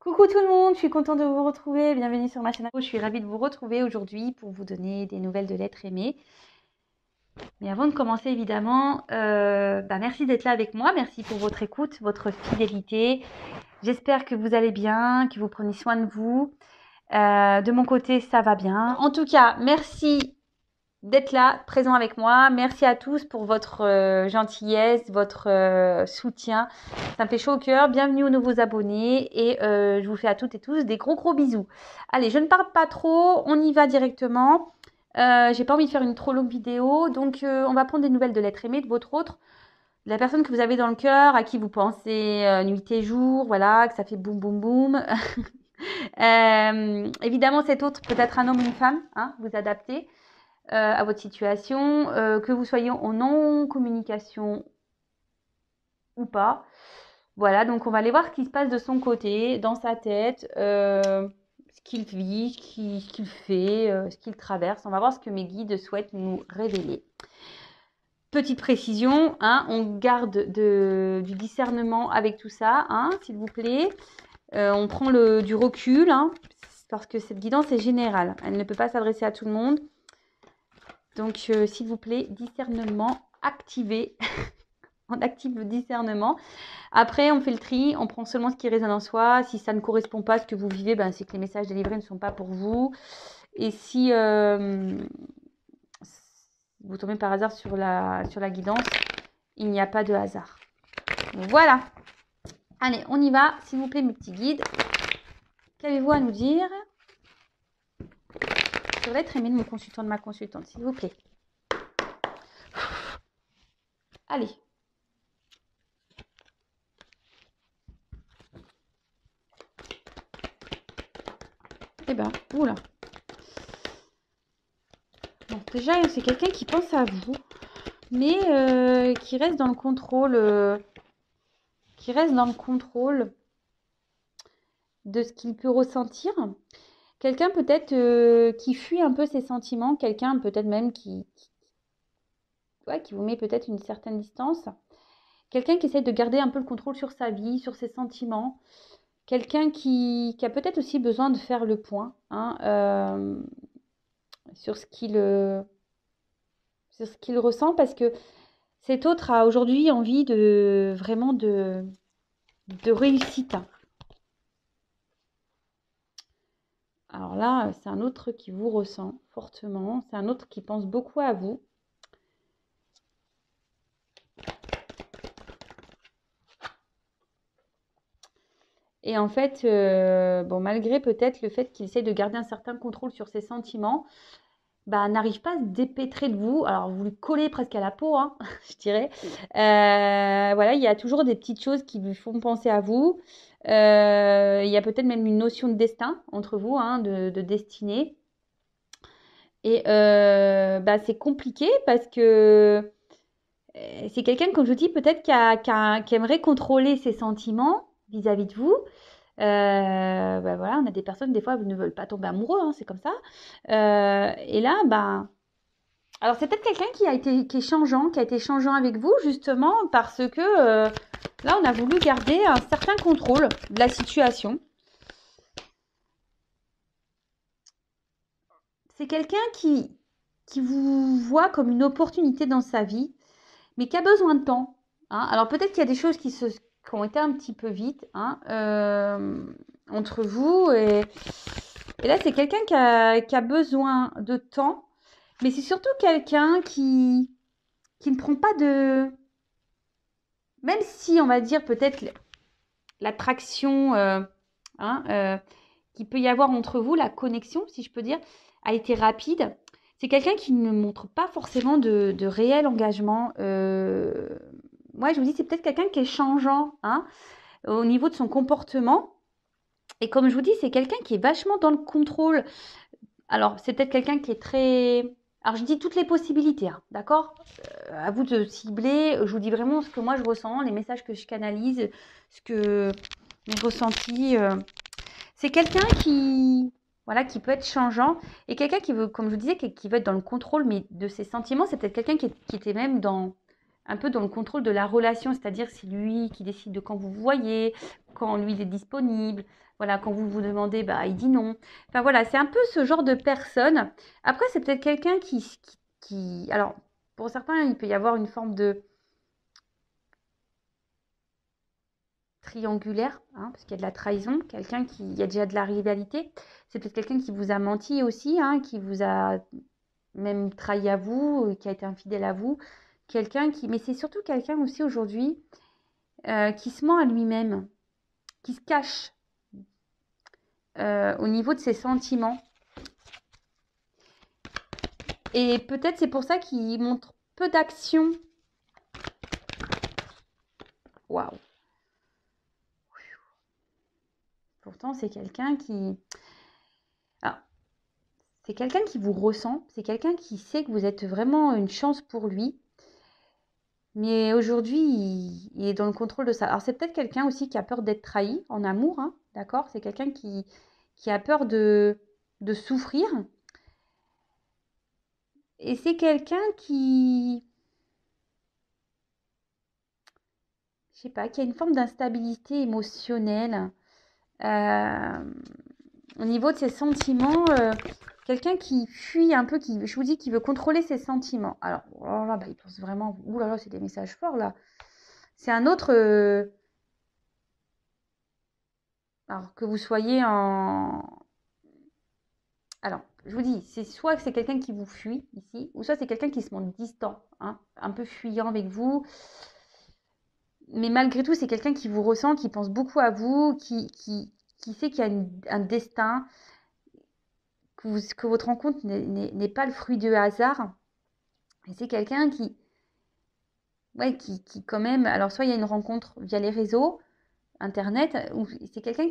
Coucou tout le monde, je suis contente de vous retrouver, bienvenue sur ma chaîne. Je suis ravie de vous retrouver aujourd'hui pour vous donner des nouvelles de l'être aimé. Mais avant de commencer évidemment, merci d'être là avec moi, merci pour votre écoute, votre fidélité. J'espère que vous allez bien, que vous prenez soin de vous. De mon côté, ça va bien. En tout cas, merci d'être là, présent avec moi. Merci à tous pour votre gentillesse, votre soutien. Ça me fait chaud au cœur. Bienvenue aux nouveaux abonnés et je vous fais à toutes et tous des gros bisous. Allez, je ne parle pas trop, on y va directement. J'ai pas envie de faire une trop longue vidéo, donc on va prendre des nouvelles de l'être aimé, de votre autre, de la personne que vous avez dans le cœur, à qui vous pensez nuit et jour, voilà, que ça fait boum boum boum. Évidemment, cet autre peut être un homme ou une femme, hein, vous adaptez à votre situation, que vous soyez en non-communication ou pas. Voilà, donc on va aller voir ce qui se passe de son côté, dans sa tête, ce qu'il vit, ce qu'il fait, ce qu'il traverse. On va voir ce que mes guides souhaitent nous révéler. Petite précision, hein, on garde du discernement avec tout ça, hein, s'il vous plaît. On prend du recul, hein, parce que cette guidance est générale. Elle ne peut pas s'adresser à tout le monde. Donc, s'il vous plaît, discernement activé. On active le discernement. Après, on fait le tri, on prend seulement ce qui résonne en soi. Si ça ne correspond pas à ce que vous vivez, c'est que les messages délivrés ne sont pas pour vous. Et si vous tombez par hasard sur la guidance, il n'y a pas de hasard. Voilà. Allez, on y va. S'il vous plaît, mes petits guides. Qu'avez-vous à nous dire sur l'être aimé de mon consultant, de ma consultante, s'il vous plaît? Allez. Eh ben, oula. Bon, déjà, c'est quelqu'un qui pense à vous, mais qui reste dans le contrôle, de ce qu'il peut ressentir. Quelqu'un peut-être qui fuit un peu ses sentiments, quelqu'un peut-être même qui vous met peut-être une certaine distance. Quelqu'un qui essaie de garder un peu le contrôle sur sa vie, sur ses sentiments. Quelqu'un qui a peut-être aussi besoin de faire le point, hein, sur ce qu'il ressent, parce que cet autre a aujourd'hui envie vraiment de réussite. Alors là, c'est un autre qui vous ressent fortement, c'est un autre qui pense beaucoup à vous. Et en fait, malgré peut-être le fait qu'il essaie de garder un certain contrôle sur ses sentiments, n'arrive pas à se dépêtrer de vous. Alors, vous lui collez presque à la peau, hein, je dirais. Voilà, il y a toujours des petites choses qui lui font penser à vous. Il y a peut-être même une notion de destin entre vous, hein, de destinée. Et c'est compliqué parce que c'est quelqu'un, comme je vous dis, peut-être qui aimerait contrôler ses sentiments vis-à-vis de vous. Voilà, on a des personnes, des fois, qui ne veulent pas tomber amoureux, hein, c'est comme ça. Et là, alors c'est peut-être quelqu'un qui a été changeant avec vous, justement, parce que là, on a voulu garder un certain contrôle de la situation. C'est quelqu'un qui vous voit comme une opportunité dans sa vie, mais qui a besoin de temps. Hein. Alors peut-être qu'il y a des choses qui ont été un petit peu vite, hein, entre vous. Et là, c'est quelqu'un qui a besoin de temps, mais c'est surtout quelqu'un qui ne prend pas de... Même si, on va dire, peut-être l'attraction qu'il peut y avoir entre vous, la connexion, si je peux dire, a été rapide. C'est quelqu'un qui ne montre pas forcément de réel engagement. Moi, je vous dis, c'est peut-être quelqu'un qui est changeant, hein, au niveau de son comportement. Et comme je vous dis, c'est quelqu'un qui est vachement dans le contrôle. Alors, c'est peut-être quelqu'un qui est très... Alors, je dis toutes les possibilités, hein, d'accord, à vous de cibler. Je vous dis vraiment ce que moi, je ressens, les messages que je canalise, mes ressentis. C'est quelqu'un qui peut être changeant. Et quelqu'un qui veut, comme je vous disais, qui veut être dans le contrôle, mais de ses sentiments. C'est peut-être quelqu'un qui était même dans un peu dans le contrôle de la relation, c'est-à-dire c'est lui qui décide de quand vous vous voyez, quand lui il est disponible, voilà, quand vous vous demandez, bah il dit non. Enfin voilà, c'est un peu ce genre de personne. Après, c'est peut-être quelqu'un alors pour certains, il peut y avoir une forme de triangulaire, hein, parce qu'il y a de la trahison, il y a déjà de la rivalité. C'est peut-être quelqu'un qui vous a menti aussi, hein, qui vous a même trahi à vous, qui a été infidèle à vous. Mais c'est surtout quelqu'un aussi aujourd'hui qui se ment à lui-même, qui se cache au niveau de ses sentiments. Et peut-être c'est pour ça qu'il montre peu d'action. Waouh. Pourtant, c'est quelqu'un qui... Ah, c'est quelqu'un qui vous ressent, c'est quelqu'un qui sait que vous êtes vraiment une chance pour lui. Mais aujourd'hui, il est dans le contrôle de ça. Alors, c'est peut-être quelqu'un aussi qui a peur d'être trahi en amour, hein, d'accord? C'est quelqu'un qui a peur de souffrir. Et c'est quelqu'un je sais pas, qui a une forme d'instabilité émotionnelle. Euh, Au niveau de ses sentiments, quelqu'un qui fuit un peu, je vous dis, qui veut contrôler ses sentiments. Alors, oh là, bah, il pense vraiment, ouh là là, c'est des messages forts là. C'est un autre, alors que vous soyez en, alors, je vous dis, c'est soit que c'est quelqu'un qui vous fuit ici, ou soit c'est quelqu'un qui se montre distant, hein, un peu fuyant avec vous. Mais malgré tout, c'est quelqu'un qui vous ressent, qui pense beaucoup à vous, qui sait qu'il y a un destin, que votre rencontre n'est pas le fruit de hasard. Et c'est quelqu'un ouais, qui quand même, alors soit il y a une rencontre via les réseaux, Internet, ou c'est quelqu'un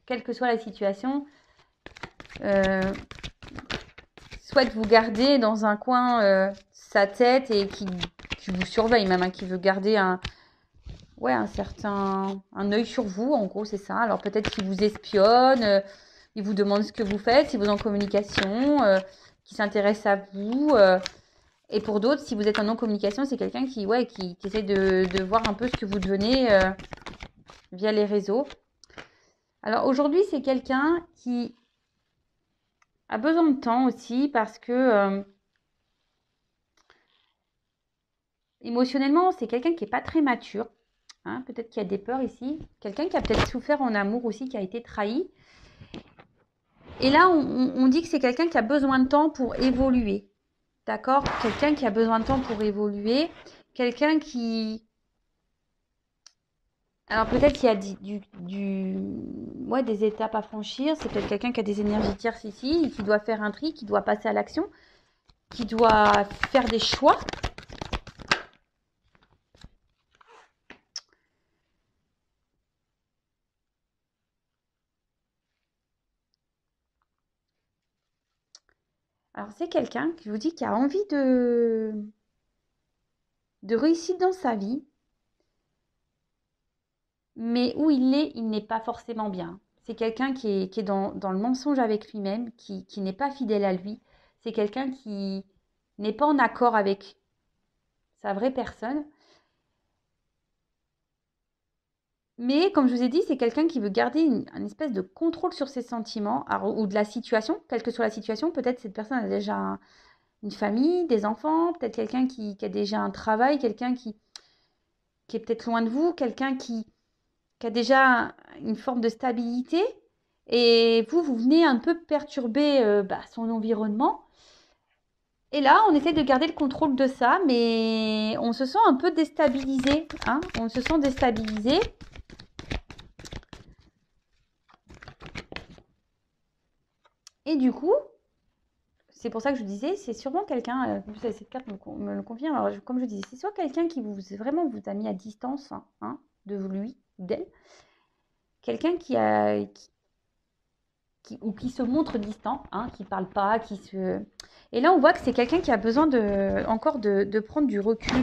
quelle que soit la situation, euh, souhaite vous garder dans un coin sa tête et qui vous surveille même, hein, qui veut garder ouais, un œil sur vous, en gros, c'est ça. Alors peut-être qu'il vous espionne, il vous demande ce que vous faites, si vous êtes en communication, qui s'intéresse à vous. Et pour d'autres, si vous êtes en non-communication, c'est quelqu'un qui essaie de voir un peu ce que vous devenez via les réseaux. Alors aujourd'hui, c'est quelqu'un qui a besoin de temps aussi parce que émotionnellement, c'est quelqu'un qui n'est pas très mature. Hein, peut-être qu'il y a des peurs ici. Quelqu'un qui a peut-être souffert en amour aussi, qui a été trahi. Et là, on dit que c'est quelqu'un qui a besoin de temps pour évoluer. D'accord? Quelqu'un qui a besoin de temps pour évoluer. Quelqu'un qui... Alors peut-être qu'il y a ouais, des étapes à franchir. C'est peut-être quelqu'un qui a des énergies tierces ici, et qui doit faire un tri, qui doit passer à l'action, qui doit faire des choix. Alors c'est quelqu'un qui vous dit qui a envie de réussir dans sa vie, mais où il n'est pas forcément bien. C'est quelqu'un qui est dans le mensonge avec lui-même, qui n'est pas fidèle à lui. C'est quelqu'un qui n'est pas en accord avec sa vraie personne. Mais comme je vous ai dit, c'est quelqu'un qui veut garder une espèce de contrôle sur ses sentiments ou de la situation, quelle que soit la situation. Peut-être cette personne a déjà une famille, des enfants, peut-être quelqu'un qui a déjà un travail, quelqu'un qui est peut-être loin de vous, quelqu'un qui a déjà une forme de stabilité. Et vous venez un peu perturber son environnement. Et là, on essaie de garder le contrôle de ça, mais on se sent un peu déstabilisé. Hein, on se sent déstabilisé. Et du coup, c'est pour ça que je disais, c'est sûrement quelqu'un, cette carte me le confirme, alors, comme je disais, c'est soit quelqu'un qui vraiment vous a mis à distance hein, de lui, d'elle, quelqu'un ou qui se montre distant, hein, qui parle pas, qui se... Et là, on voit que c'est quelqu'un qui a besoin encore de prendre du recul.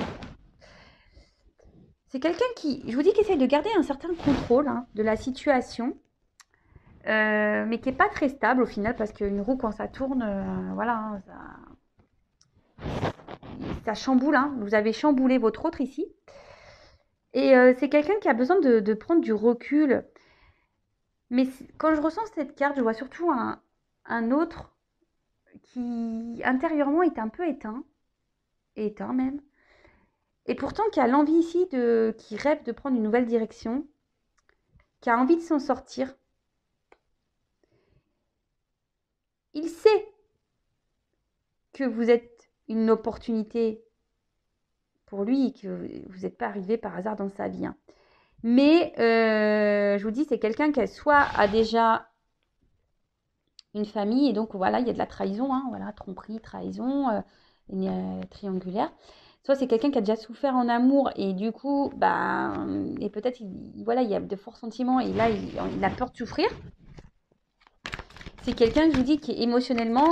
C'est quelqu'un je vous dis, qui essaie de garder un certain contrôle hein, de la situation, mais qui n'est pas très stable au final, parce qu'une roue, quand ça tourne, voilà, hein, ça chamboule, hein. Vous avez chamboulé votre autre ici. Et c'est quelqu'un qui a besoin de prendre du recul. Mais quand je ressens cette carte, je vois surtout un autre qui intérieurement est un peu éteint même. Et pourtant qui a l'envie ici qui rêve de prendre une nouvelle direction, qui a envie de s'en sortir. Il sait que vous êtes une opportunité pour lui et que vous n'êtes pas arrivé par hasard dans sa vie, hein. Mais je vous dis, c'est quelqu'un qui soit a déjà une famille et donc voilà, il y a de la trahison, hein, voilà, tromperie, trahison, triangulaire. Soit c'est quelqu'un qui a déjà souffert en amour et du coup, bah, et peut-être, voilà, il y a de forts sentiments et là, il a peur de souffrir. C'est quelqu'un, je vous dis, qui émotionnellement,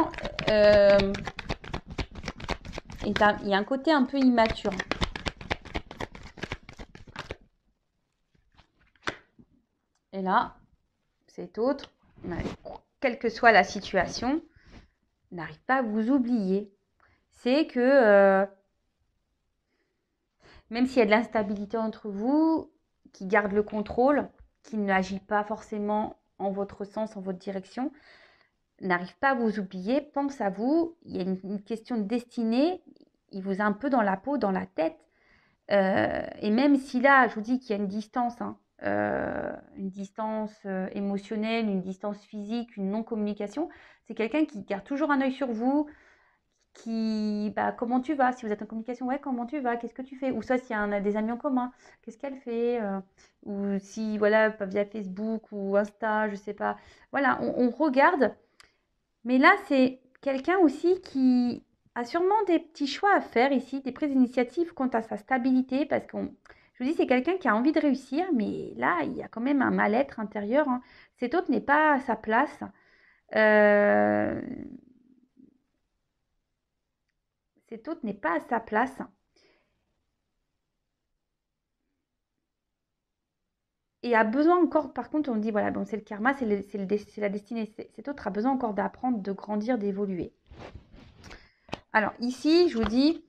il y a un côté un peu immature. Et là, cet autre, quelle que soit la situation, n'arrive pas à vous oublier. C'est que même s'il y a de l'instabilité entre vous, qui garde le contrôle, qui n'agit pas forcément en votre sens, en votre direction, n'arrive pas à vous oublier, pense à vous, il y a une question de destinée, il vous a un peu dans la peau, dans la tête. Et même si là, je vous dis qu'il y a une distance, hein, une distance émotionnelle, une distance physique, une non-communication, c'est quelqu'un qui garde toujours un œil sur vous, comment tu vas? Si vous êtes en communication, ouais, comment tu vas? Qu'est-ce que tu fais? Ou soit s'il y a des amis en commun, qu'est-ce qu'elle fait? Ou si, voilà, via Facebook ou Insta, je sais pas. Voilà, on regarde. Mais là, c'est quelqu'un aussi qui a sûrement des petits choix à faire ici, des prises d'initiative quant à sa stabilité, parce je vous dis, c'est quelqu'un qui a envie de réussir, mais là, il y a quand même un mal-être intérieur, hein. Cet autre n'est pas à sa place. Euh, Cet autre n'est pas à sa place. Et a besoin encore, par contre, on dit, voilà, bon, c'est le karma, c'est la destinée. Cet autre a besoin encore d'apprendre, de grandir, d'évoluer. Alors ici, je vous dis,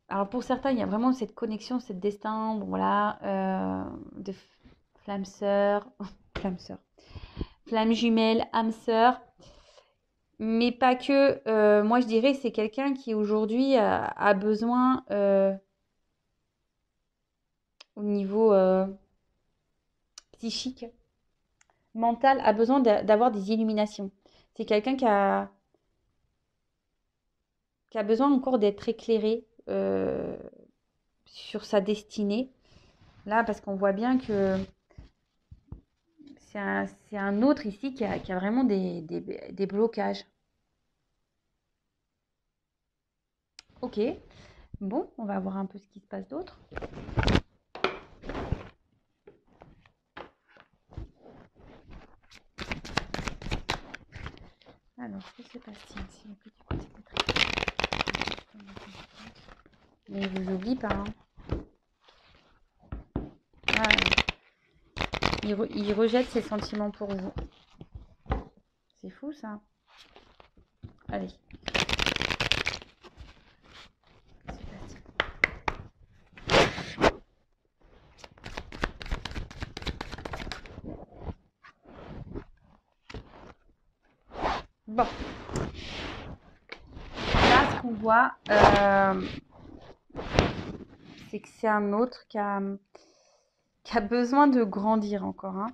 alors pour certains, il y a vraiment cette connexion, cette destin, bon, voilà, de flamme sœur, flamme sœur, flamme jumelle, âme sœur, mais pas que. Moi, je dirais, c'est quelqu'un qui aujourd'hui a besoin, au niveau psychique, mental, a besoin d'avoir des illuminations. C'est quelqu'un qui a besoin encore d'être éclairé sur sa destinée. Là, parce qu'on voit bien que c'est un autre ici qui a vraiment des blocages. Ok, bon, on va voir un peu ce qui se passe d'autre. Alors, que se passe-t-il ici? Mais il vous oublie pas, hein. Voilà. Il rejette ses sentiments pour vous. C'est fou, ça. Allez. Bon. Là, ce qu'on voit, c'est que c'est un autre qui a besoin de grandir encore, hein.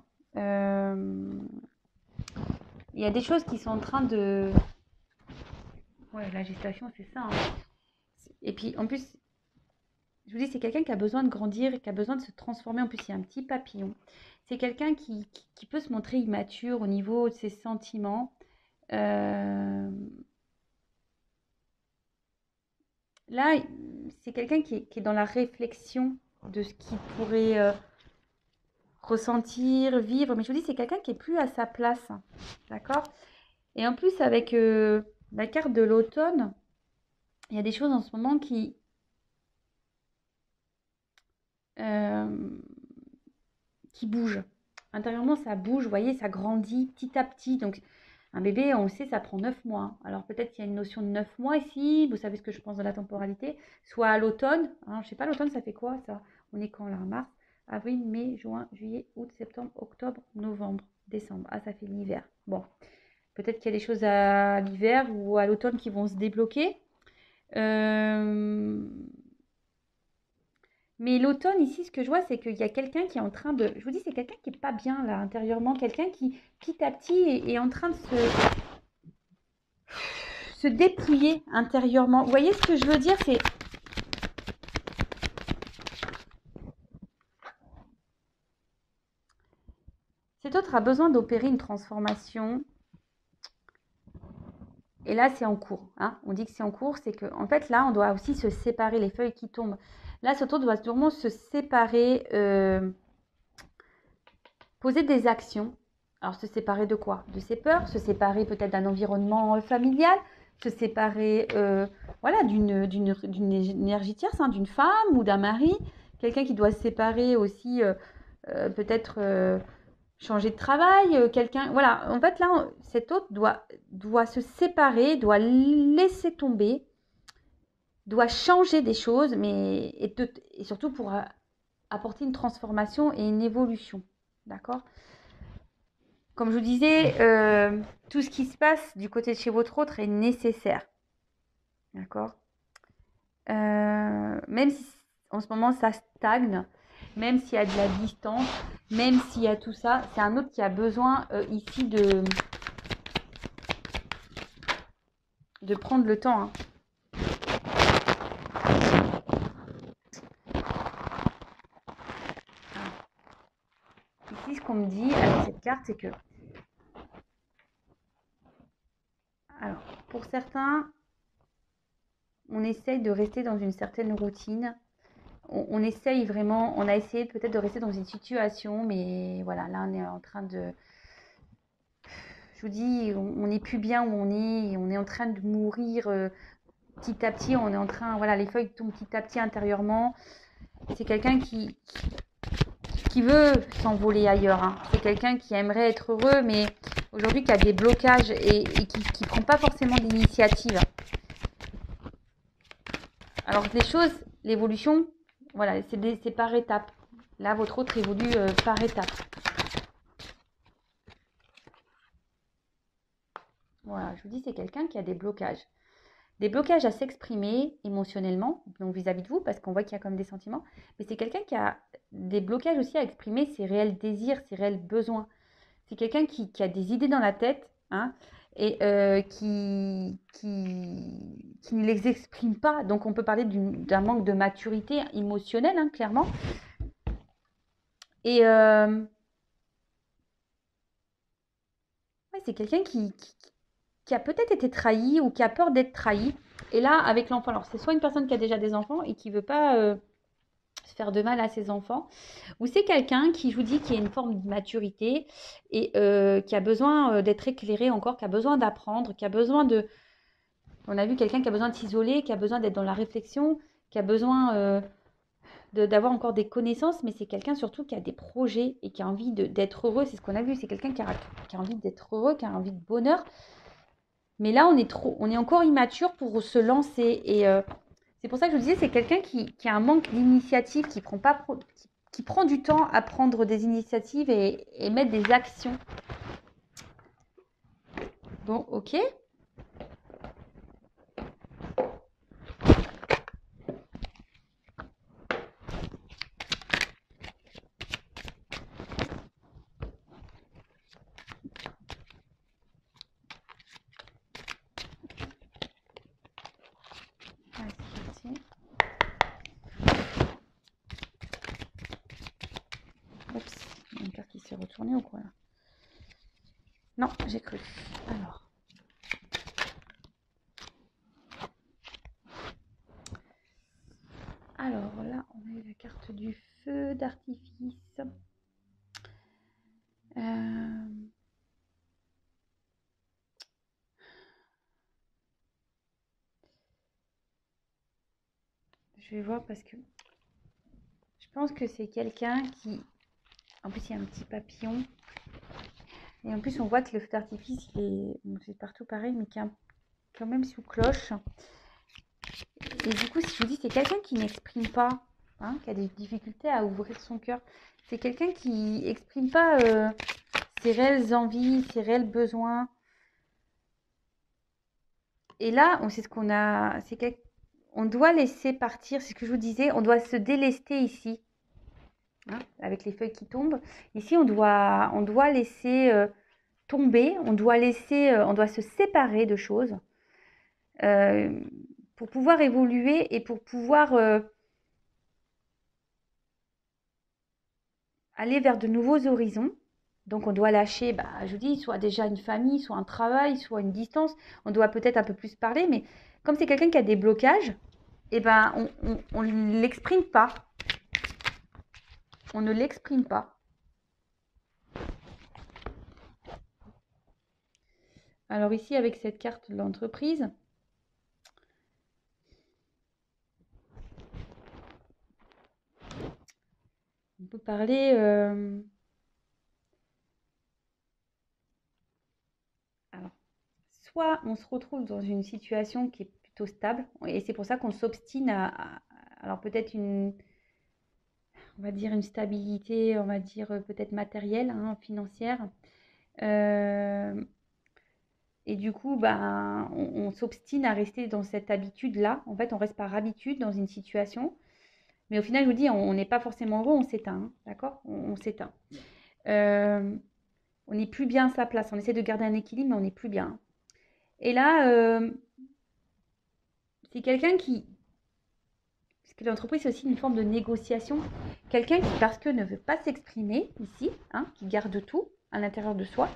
Il y a des choses qui sont en train de... Ouais, la gestation, c'est ça, hein. Et puis, en plus, je vous dis, c'est quelqu'un qui a besoin de grandir et qui a besoin de se transformer. En plus, il y a un petit papillon. C'est quelqu'un qui peut se montrer immature au niveau de ses sentiments. Là, c'est quelqu'un qui est dans la réflexion de ce qu'il pourrait ressentir, vivre. Mais je vous dis, c'est quelqu'un qui est plus à sa place. D'accord? Et en plus, avec la carte de l'automne, il y a des choses en ce moment euh, qui bougent. Intérieurement, ça bouge, vous voyez, ça grandit petit à petit. Donc, Un bébé, on le sait, ça prend 9 mois. Alors peut-être qu'il y a une notion de 9 mois ici, vous savez ce que je pense de la temporalité, soit à l'automne, hein, je sais pas, l'automne ça fait quoi ça? On est quand là? Mars, avril, mai, juin, juillet, août, septembre, octobre, novembre, décembre. Ah, ça fait l'hiver. Bon, peut-être qu'il y a des choses à l'hiver ou à l'automne qui vont se débloquer. Euh, Mais l'automne, ici, ce que je vois, c'est qu'il y a quelqu'un qui est en train de... Je vous dis, c'est quelqu'un qui n'est pas bien, là, intérieurement. Quelqu'un qui, petit à petit, est en train de se dépouiller intérieurement. Vous voyez ce que je veux dire? C'est... Cet autre a besoin d'opérer une transformation. Et là, c'est en cours. Hein. On dit que c'est en cours. C'est qu'en fait, là, on doit aussi se séparer. Les feuilles qui tombent. Là, cet autre doit vraiment se séparer... poser des actions. Alors, se séparer de quoi? De ses peurs, se séparer peut-être d'un environnement familial, se séparer voilà, d'une énergie tierce, hein, d'une femme ou d'un mari. Quelqu'un qui doit se séparer aussi, peut-être changer de travail. Quelqu'un, voilà, en fait, là, cet autre doit se séparer, doit laisser tomber, doit changer des choses, mais et surtout pour apporter une transformation et une évolution. D'accord? Comme je vous disais, tout ce qui se passe du côté de chez votre autre est nécessaire. D'accord? Même si en ce moment ça stagne, même s'il y a de la distance, même s'il y a tout ça, c'est un autre qui a besoin ici de prendre le temps. Hein. Ici, ce qu'on me dit avec cette carte, c'est que... Alors, pour certains, on essaye de rester dans une certaine routine. On essaye vraiment, on a essayé peut-être de rester dans une situation, mais voilà, là on est en train de... Je vous dis, on n'est plus bien où on est en train de mourir petit à petit, on est en train, voilà, les feuilles tombent petit à petit intérieurement. C'est quelqu'un qui veut s'envoler ailleurs, hein. C'est quelqu'un qui aimerait être heureux, mais aujourd'hui qui a des blocages et qui ne prend pas forcément d'initiative. Alors les choses, l'évolution, voilà, c'est par étapes. Là, votre autre évolue par étapes. Voilà, je vous dis, c'est quelqu'un qui a des blocages. Des blocages à s'exprimer émotionnellement, donc vis-à-vis de vous, parce qu'on voit qu'il y a comme des sentiments. Mais c'est quelqu'un qui a des blocages aussi à exprimer ses réels désirs, ses réels besoins. C'est quelqu'un qui a des idées dans la tête, hein, et qui ne les exprime pas. Donc on peut parler d'un manque de maturité émotionnelle, hein, clairement. Et ouais, c'est quelqu'un qui a peut-être été trahi ou qui a peur d'être trahi. Et là, avec l'enfant, alors c'est soit une personne qui a déjà des enfants et qui ne veut pas se faire de mal à ses enfants, ou c'est quelqu'un qui, je vous dis, qui a une forme de maturité et qui a besoin d'être éclairé encore, qui a besoin d'apprendre, qui a besoin de... On a vu quelqu'un qui a besoin de s'isoler, qui a besoin d'être dans la réflexion, qui a besoin d'avoir encore des connaissances, mais c'est quelqu'un surtout qui a des projets et qui a envie d'être heureux. C'est ce qu'on a vu, c'est quelqu'un qui a envie d'être heureux, qui a envie de bonheur. Mais là, on est encore immature pour se lancer. Et c'est pour ça que je vous disais, c'est quelqu'un qui a un manque d'initiative, qui prend du temps à prendre des initiatives et mettre des actions. Bon, ok. Ah, c'est parti. Oups, il y a une carte qui s'est retournée ou quoi là? Non, j'ai cru. Alors là, on a eu la carte du feu d'artifice. Je vais voir parce que je pense que c'est quelqu'un qui... En plus, il y a un petit papillon. Et en plus, on voit que le feu d'artifice, bon, c'est partout pareil, mais qui est quand même sous cloche. Et du coup, si je vous dis, c'est quelqu'un qui n'exprime pas, hein, qui a des difficultés à ouvrir son cœur. C'est quelqu'un qui n'exprime pas ses réelles envies, ses réels besoins. Et là, on sait ce qu'on a. On doit laisser partir, c'est ce que je vous disais, on doit se délester ici, hein, avec les feuilles qui tombent. Ici, on doit laisser tomber, on doit se séparer de choses pour pouvoir évoluer et pour pouvoir aller vers de nouveaux horizons. Donc on doit lâcher, je vous dis, soit déjà une famille, soit un travail, soit une distance. On doit peut-être un peu plus parler, mais comme c'est quelqu'un qui a des blocages, on ne l'exprime pas. On ne l'exprime pas. Alors ici, avec cette carte de l'entreprise, on peut parler... Alors, soit on se retrouve dans une situation qui est plutôt stable, et c'est pour ça qu'on s'obstine alors peut-être on va dire une stabilité, on va dire peut-être matérielle, hein, financière. Et du coup, on s'obstine à rester dans cette habitude-là. En fait, on reste par habitude dans une situation. Mais au final, je vous dis, on n'est pas forcément heureux, on s'éteint, hein, d'accord? On s'éteint. On n'est plus bien à sa place. On essaie de garder un équilibre, mais on n'est plus bien. Et là, c'est quelqu'un qui... Parce que l'entreprise, c'est aussi une forme de négociation. Quelqu'un qui, parce que ne veut pas s'exprimer ici, hein, qui garde tout à l'intérieur de soi,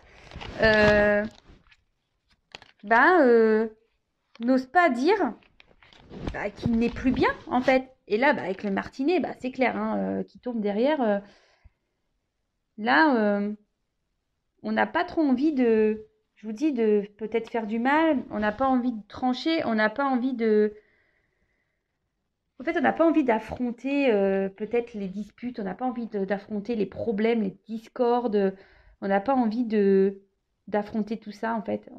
n'ose pas dire qu'il n'est plus bien, en fait. Et là, avec le martinet, c'est clair, hein, qui tombe derrière. Là, on n'a pas trop envie de, je vous dis, de peut-être faire du mal. On n'a pas envie de trancher. On n'a pas envie de... En fait, on n'a pas envie d'affronter peut-être les disputes. On n'a pas envie d'affronter les problèmes, les discordes. On n'a pas envie d'affronter tout ça, en fait.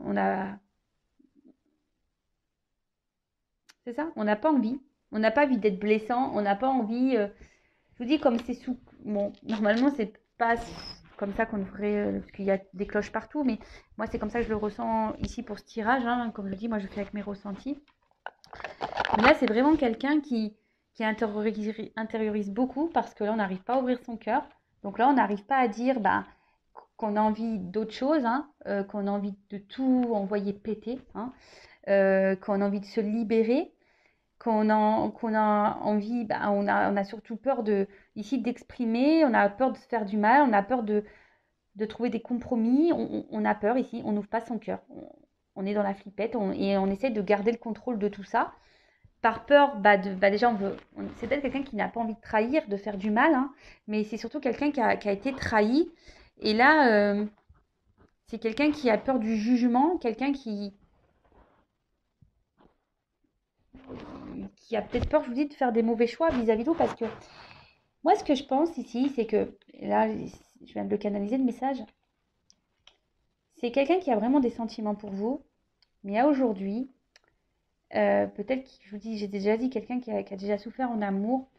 C'est ça, on n'a pas envie. On n'a pas envie d'être blessant. On n'a pas envie... Je vous dis, comme c'est sous... Bon, normalement, c'est pas comme ça qu'on devrait... parce qu'il y a des cloches partout, mais moi, c'est comme ça que je le ressens ici pour ce tirage, hein. Comme je dis, moi, je fais avec mes ressentis. Mais là, c'est vraiment quelqu'un qui intériorise beaucoup parce que là, on n'arrive pas à ouvrir son cœur. Donc là, on n'arrive pas à dire qu'on a envie d'autre chose, hein, qu'on a envie de tout envoyer péter, hein, qu'on a envie de se libérer, qu'on a envie, on a surtout peur ici d'exprimer, on a peur de se faire du mal, on a peur de trouver des compromis, on a peur ici, on n'ouvre pas son cœur. On est dans la flippette et on essaie de garder le contrôle de tout ça. Par peur, déjà, c'est peut-être quelqu'un qui n'a pas envie de trahir, de faire du mal, hein, mais c'est surtout quelqu'un qui a été trahi. Et là, c'est quelqu'un qui a peur du jugement, quelqu'un qui a peut-être peur, je vous dis, de faire des mauvais choix vis-à-vis de vous. Parce que moi, ce que je pense ici, c'est que, là, je viens de le canaliser, le message, c'est quelqu'un qui a vraiment des sentiments pour vous, mais à aujourd'hui, peut-être, je vous dis, j'ai déjà dit, quelqu'un qui a déjà souffert en amour,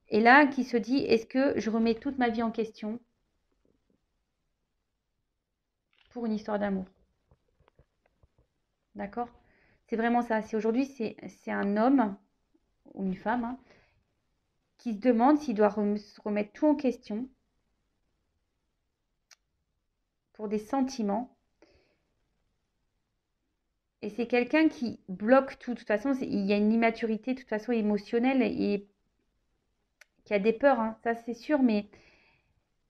et là, qui se dit, est-ce que je remets toute ma vie en question pour une histoire d'amour? D'accord? C'est vraiment ça. C'est aujourd'hui, c'est un homme ou une femme, hein, qui se demande s'il doit se remettre tout en question pour des sentiments. Et c'est quelqu'un qui bloque tout. De toute façon, il y a une immaturité, de toute façon, émotionnelle et qui a des peurs, hein, ça c'est sûr. Mais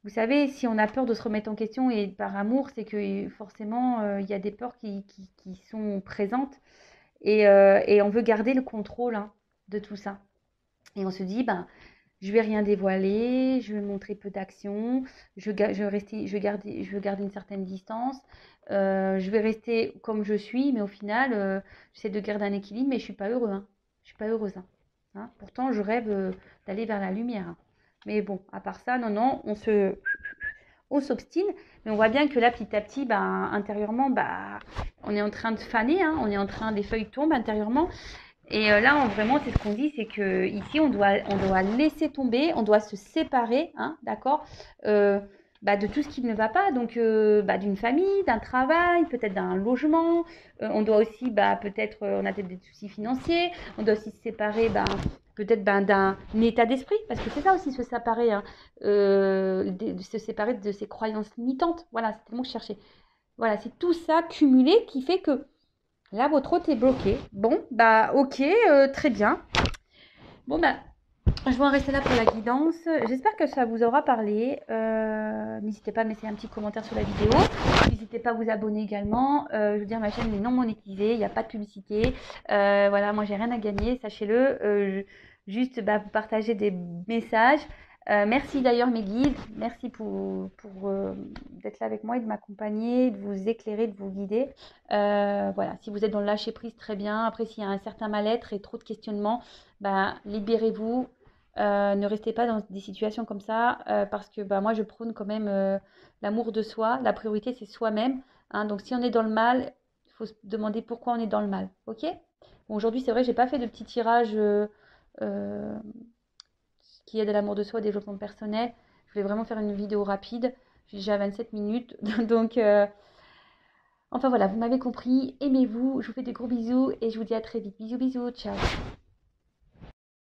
vous savez, si on a peur de se remettre en question et par amour, c'est que forcément, il y a des peurs qui sont présentes. Et on veut garder le contrôle, hein, de tout ça. Et on se dit, je vais rien dévoiler, je vais montrer peu d'action, je veux garder une certaine distance, je vais rester comme je suis, mais au final, j'essaie de garder un équilibre, mais je suis pas heureux, hein. Je suis pas heureuse, hein. Hein. Pourtant, je rêve d'aller vers la lumière, hein. Mais bon, à part ça, non, on s'obstine, mais on voit bien que là, petit à petit, ben, intérieurement, bah, on est en train de faner, hein, on est en train, des feuilles tombent intérieurement. Et là, vraiment, c'est ce qu'on dit, c'est que ici, on doit laisser tomber, on doit se séparer, hein, d'accord, bah, de tout ce qui ne va pas, donc bah, d'une famille, d'un travail, peut-être d'un logement. On doit aussi, bah, peut-être, on a peut-être des soucis financiers, on doit aussi se séparer, ben, peut-être ben, d'un état d'esprit, parce que c'est ça aussi se séparer, hein, de se séparer de ses croyances limitantes. Voilà, c'était le mot que je cherchais. Voilà, c'est tout ça cumulé qui fait que là, votre hôte est bloqué. Bon, bah ok, très bien. Bon, bah, je vais en rester là pour la guidance. J'espère que ça vous aura parlé. N'hésitez pas à me laisser un petit commentaire sur la vidéo. N'hésitez pas à vous abonner également. Je veux dire, ma chaîne est non monétisée, il n'y a pas de publicité. Voilà, moi, j'ai rien à gagner, sachez-le. Juste, bah, vous partagez des messages. Merci d'ailleurs mes guides, merci pour d'être là avec moi et de m'accompagner, de vous éclairer, de vous guider. Voilà, si vous êtes dans le lâcher prise, très bien. Après, s'il y a un certain mal-être et trop de questionnements, bah, libérez-vous. Ne restez pas dans des situations comme ça parce que bah, moi, je prône quand même l'amour de soi. La priorité, c'est soi-même, hein. Donc, si on est dans le mal, il faut se demander pourquoi on est dans le mal. Ok? Bon, aujourd'hui, c'est vrai, j'ai pas fait de petit tirage euh, qui aide à l'amour de soi, au développement personnel. Je voulais vraiment faire une vidéo rapide. Je suis déjà à 27 minutes. Donc, enfin voilà, vous m'avez compris. Aimez-vous. Je vous fais des gros bisous et je vous dis à très vite. Bisous, bisous. Ciao.